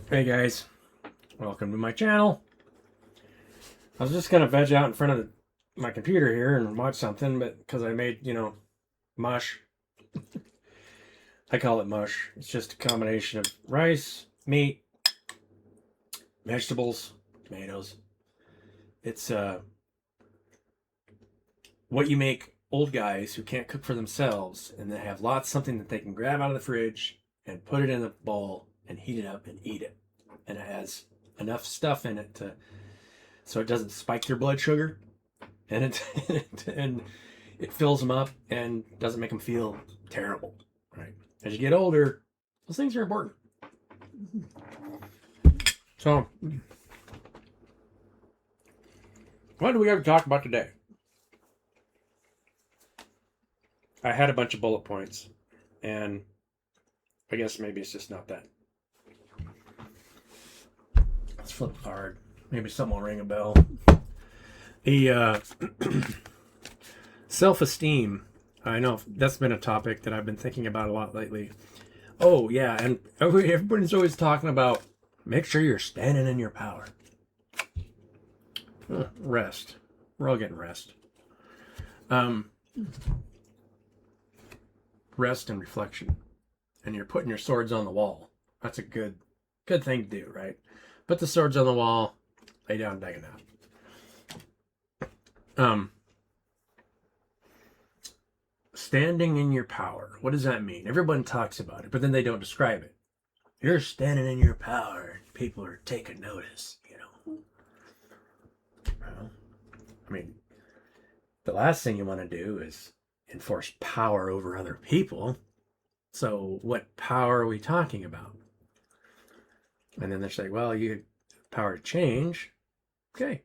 Hey guys, welcome to my channel. I was just gonna veg out in front of my computer here and watch something, but because I made, mush. I call it mush. It's just a combination of rice, meat, vegetables, tomatoes. It's what you make old guys who can't cook for themselves and they have lots something that they can grab out of the fridge and put it in a bowl and heat it up and eat it. And it has enough stuff in it so it doesn't spike their blood sugar, and it fills them up and doesn't make them feel terrible. Right? As you get older, those things are important. So, what do we have to talk about today? I had a bunch of bullet points, and I guess maybe it's just not that. Let's flip a card. Maybe something will ring a bell. The self-esteem. I know that's been a topic that I've been thinking about a lot lately. Oh, yeah, and everybody's always talking about make sure you're standing in your power. Rest. We're all getting rest. Rest and reflection. And you're putting your swords on the wall. That's a good thing to do, right? Put the swords on the wall, lay down, take a nap. Standing in your power. What does that mean? Everyone talks about it, but then they don't describe it. You're standing in your power. People are taking notice, Well, I mean, the last thing you want to do is enforce power over other people. So what power are we talking about? And then they say, well, you have power to change. Okay.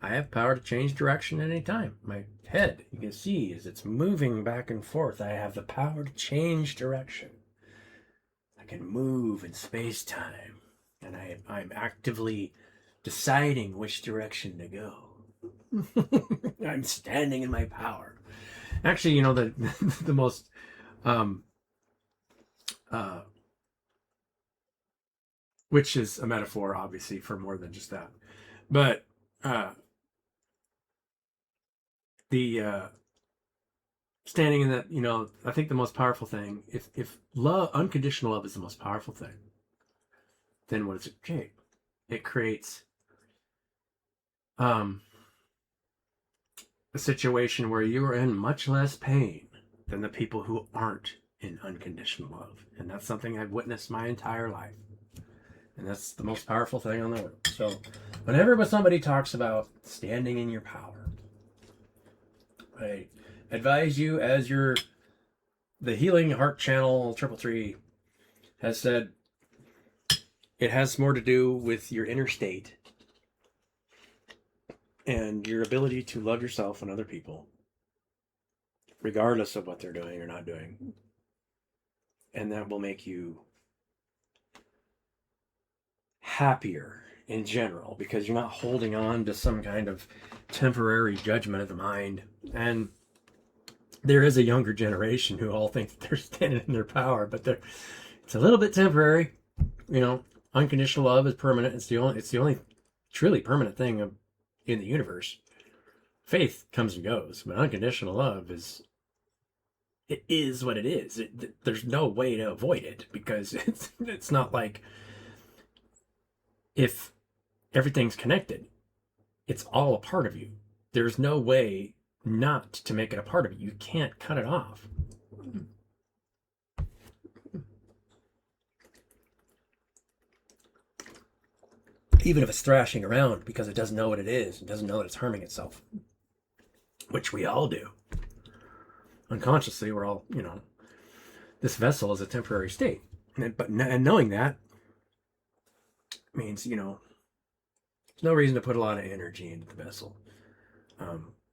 I have power to change direction at any time. My head, you can see, as it's moving back and forth, I have the power to change direction. I can move in space-time, and I'm actively deciding which direction to go. I'm standing in my power. Actually, the most which is a metaphor, obviously, for more than just that. But the standing in that, I think the most powerful thing, if love, unconditional love is the most powerful thing, then what does it create? It creates a situation where you are in much less pain than the people who aren't in unconditional love. And that's something I've witnessed my entire life. And that's the most powerful thing on the earth. So whenever somebody talks about standing in your power, I advise you, as the Healing Heart Channel 333 has said, it has more to do with your inner state and your ability to love yourself and other people, regardless of what they're doing or not doing. And that will make you happier in general, because you're not holding on to some kind of temporary judgment of the mind. And there is a younger generation who all think that they're standing in their power, but it's a little bit temporary. Unconditional love is permanent. It's the only truly permanent thing in the universe. Faith comes and goes, but unconditional love is what it is. There's no way to avoid it, because it's not like, if everything's connected, it's all a part of you. There's no way not to make it a part of you. You can't cut it off. Even if it's thrashing around because it doesn't know what it is, it doesn't know that it's harming itself, which we all do. Unconsciously, we're all, this vessel is a temporary state. And knowing that means, there's no reason to put a lot of energy into the vessel.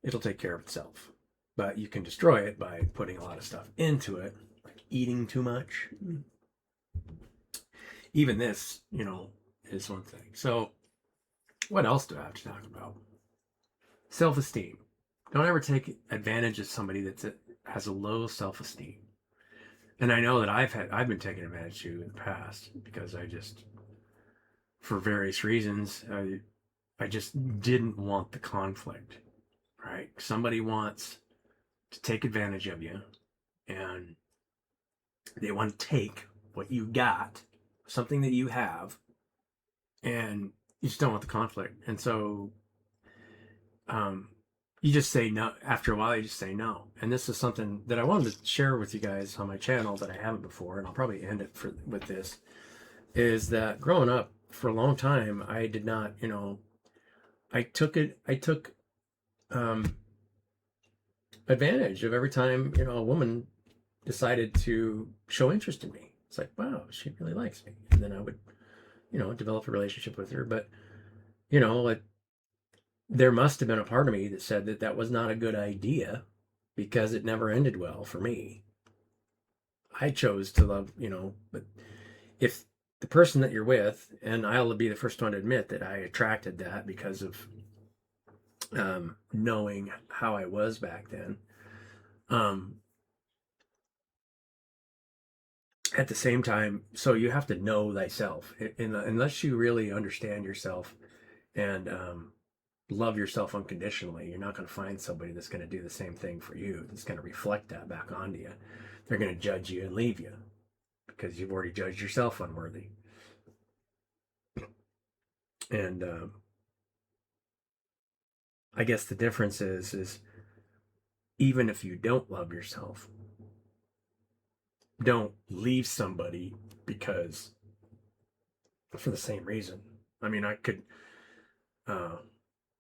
It'll take care of itself. But you can destroy it by putting a lot of stuff into it, like eating too much. Even this, is one thing. So what else do I have to talk about? Self-esteem. Don't ever take advantage of somebody that has a low self-esteem. And I know that I've been taken advantage of in the past, because I just for various reasons. I just didn't want the conflict, right? Somebody wants to take advantage of you, and they want to take what you got, something that you have, and you just don't want the conflict. And so you just say no. After a while, you just say no. And this is something that I wanted to share with you guys on my channel that I haven't before, and I'll probably end it with this, is that growing up for a long time, I did not, I took advantage of every time, a woman decided to show interest in me. It's like, wow, she really likes me. And then I would, develop a relationship with her. But, there must have been a part of me that said that that was not a good idea because it never ended well for me. I chose to love, but if the person that you're with, and I'll be the first one to admit that I attracted that because of knowing how I was back then. At the same time, so you have to know thyself. Unless you really understand yourself and love yourself unconditionally, you're not going to find somebody that's going to do the same thing for you, that's going to reflect that back onto you. They're going to judge you and leave you because you've already judged yourself unworthy. And I guess the difference is even if you don't love yourself, don't leave somebody because for the same reason. I mean,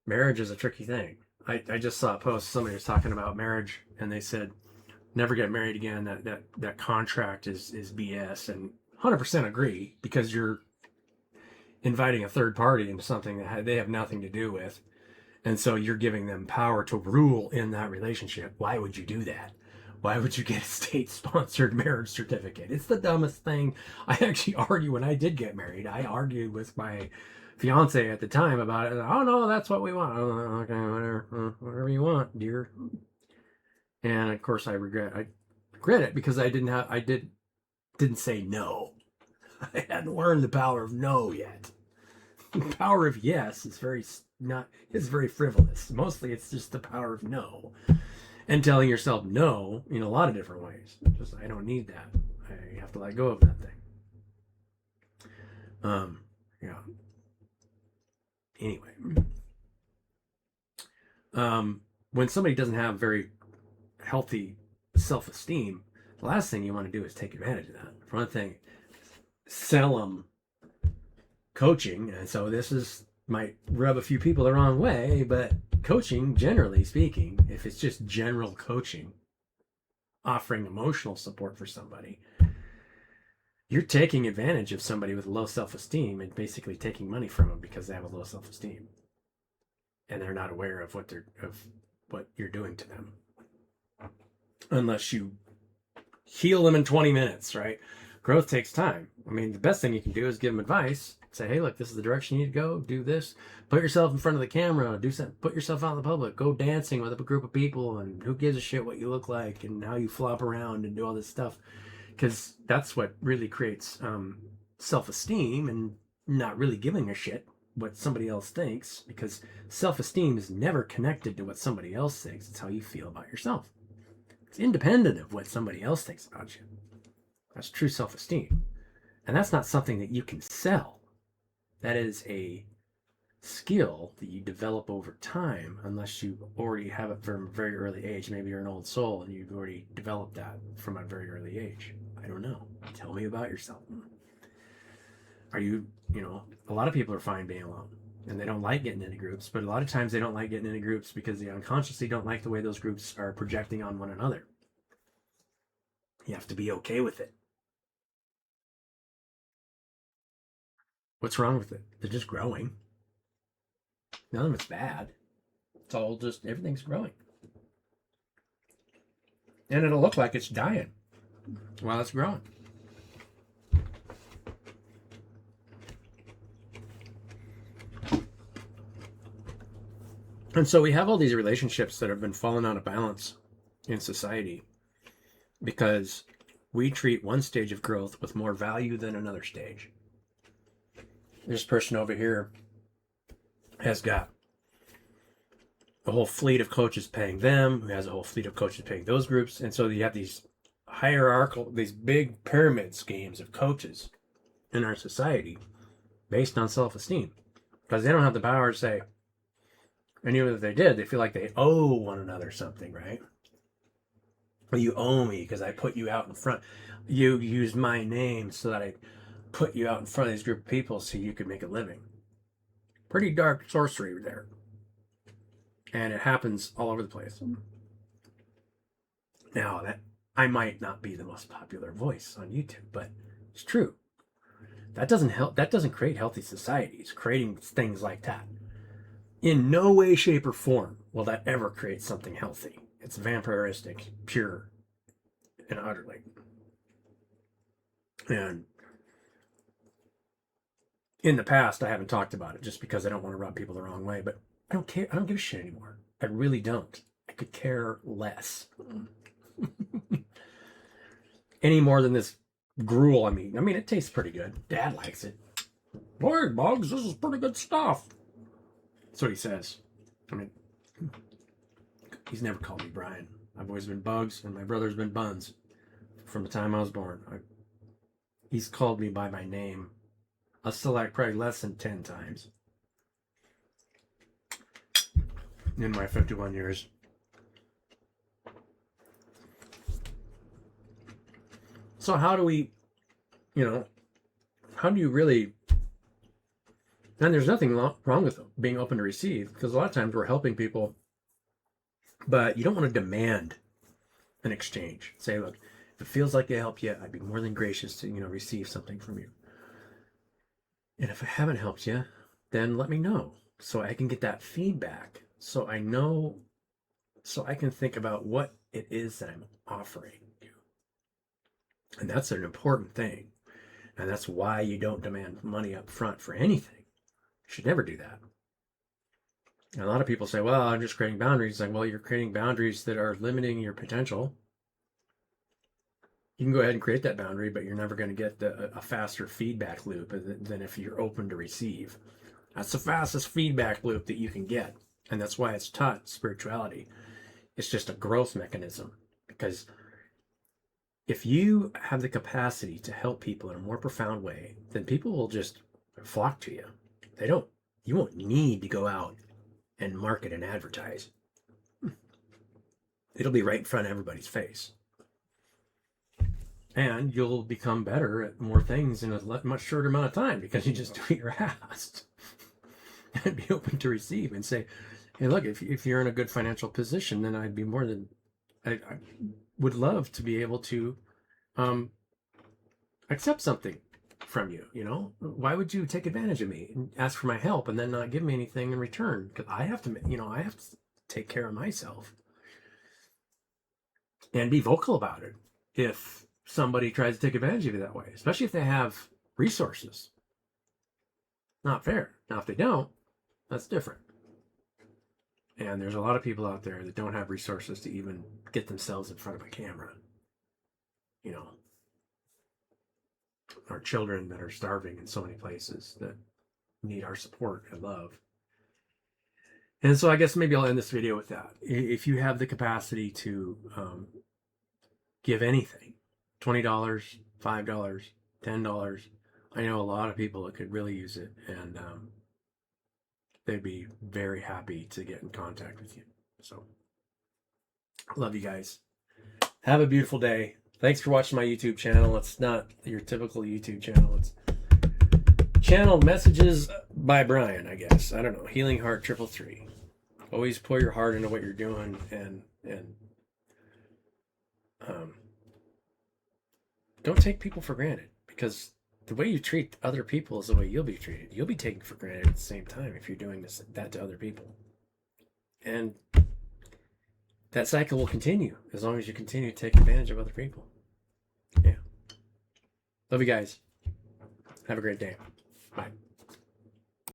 marriage is a tricky thing. I just saw a post, somebody was talking about marriage, and they said, never get married again. That contract is BS, and 100% agree, because you're inviting a third party into something that they have nothing to do with. And so you're giving them power to rule in that relationship. Why would you do that? Why would you get a state-sponsored marriage certificate? It's the dumbest thing. I actually argue when I did get married. I argued with my fiance at the time about it. Oh no, that's what we want. Oh, okay, whatever you want, dear. And of course, I regret it because I didn't say no. I hadn't learned the power of no yet. The power of yes is very frivolous. Mostly, it's just the power of no, and telling yourself no in a lot of different ways. Just, I don't need that. I have to let go of that thing. Yeah. Anyway, when somebody doesn't have very healthy self-esteem, the last thing you want to do is take advantage of that. For one thing, sell them coaching, and so this might rub a few people the wrong way, but coaching, generally speaking, if it's just general coaching, offering emotional support for somebody, you're taking advantage of somebody with low self-esteem and basically taking money from them because they have a low self-esteem, and they're not aware of what you're doing to them, unless you heal them in 20 minutes, right? Growth takes time. I mean, the best thing you can do is give them advice. Say, hey, look, this is the direction you need to go. Do this. Put yourself in front of the camera. Do something. Put yourself out in the public. Go dancing with a group of people, and who gives a shit what you look like and how you flop around and do all this stuff. Because that's what really creates self-esteem, and not really giving a shit what somebody else thinks, because self-esteem is never connected to what somebody else thinks. It's how you feel about yourself. It's independent of what somebody else thinks about you. That's true self-esteem. And that's not something that you can sell. That is a skill that you develop over time, unless you already have it from a very early age. Maybe you're an old soul and you've already developed that from a very early age. I don't know. Tell me about yourself. Are you, a lot of people are fine being alone, and they don't like getting into groups, but a lot of times they don't like getting into groups because they unconsciously don't like the way those groups are projecting on one another. You have to be okay with it. What's wrong with it? They're just growing. None of it's bad. It's all just, everything's growing. And it'll look like it's dying while it's growing. And so we have all these relationships that have been falling out of balance in society because we treat one stage of growth with more value than another stage. this person over here has got a whole fleet of coaches paying them, who has a whole fleet of coaches paying those groups. And so you have these hierarchical, these big pyramid schemes of coaches in our society based on self-esteem, because they don't have the power to say, and even if they did, they feel like they owe one another something, right? Well, you owe me because I put you out in front. You used my name so that I put you out in front of this group of people so you could make a living. Pretty dark sorcery there. And it happens all over the place. Now, that I might not be the most popular voice on YouTube, but it's true. That doesn't help. That doesn't create healthy societies, creating things like that. In no way, shape, or form will that ever create something healthy. It's vampiristic, pure, and utterly. And in the past, I haven't talked about it just because I don't want to rub people the wrong way, but I don't care. I don't give a shit anymore. I really don't. I could care less. Any more than this gruel. I mean, it tastes pretty good. Dad likes it. Boy, Bugs, this is pretty good stuff. That's what he says. I mean, he's never called me Brian. I've always been Bugs, and my brother's been Buns from the time I was born. He's called me by my name a select probably less than 10 times in my 51 years. So how do we, how do you really, and there's nothing wrong with being open to receive, because a lot of times we're helping people, but you don't want to demand an exchange. Say, look, if it feels like they help you, I'd be more than gracious to, receive something from you. And if I haven't helped you, then let me know so I can get that feedback. So I know, so I can think about what it is that I'm offering you. And that's an important thing. And that's why you don't demand money up front for anything. You should never do that. And a lot of people say, well, I'm just creating boundaries. It's like, well, you're creating boundaries that are limiting your potential. You can go ahead and create that boundary, but you're never going to get a faster feedback loop than if you're open to receive. That's the fastest feedback loop that you can get. And that's why it's taught spirituality. It's just a growth mechanism. Because if you have the capacity to help people in a more profound way, then people will just flock to you. You won't need to go out and market and advertise. It'll be right in front of everybody's face. And you'll become better at more things in a much shorter amount of time because you just do what you're asked. And be open to receive and say, hey, look, if you're in a good financial position, then I'd be more than, I would love to be able to accept something from you. Why would you take advantage of me and ask for my help and then not give me anything in return? Because I have to take care of myself and be vocal about it. If somebody tries to take advantage of you that way, especially if they have resources. Not fair. Now, if they don't, that's different. And there's a lot of people out there that don't have resources to even get themselves in front of a camera. Our children that are starving in so many places that need our support and love. And so I guess maybe I'll end this video with that. If you have the capacity to give anything, $20, $5, $10, I know a lot of people that could really use it, and they'd be very happy to get in contact with you. So, love you guys. Have a beautiful day. Thanks for watching my YouTube channel. It's not your typical YouTube channel. It's channel Messages by Brian, I guess. I don't know. Healing Heart 333. Always pour your heart into what you're doing, and don't take people for granted, because the way you treat other people is the way you'll be treated. You'll be taken for granted at the same time if you're doing that to other people. And that cycle will continue as long as you continue to take advantage of other people. Yeah. Love you guys. Have a great day. Bye.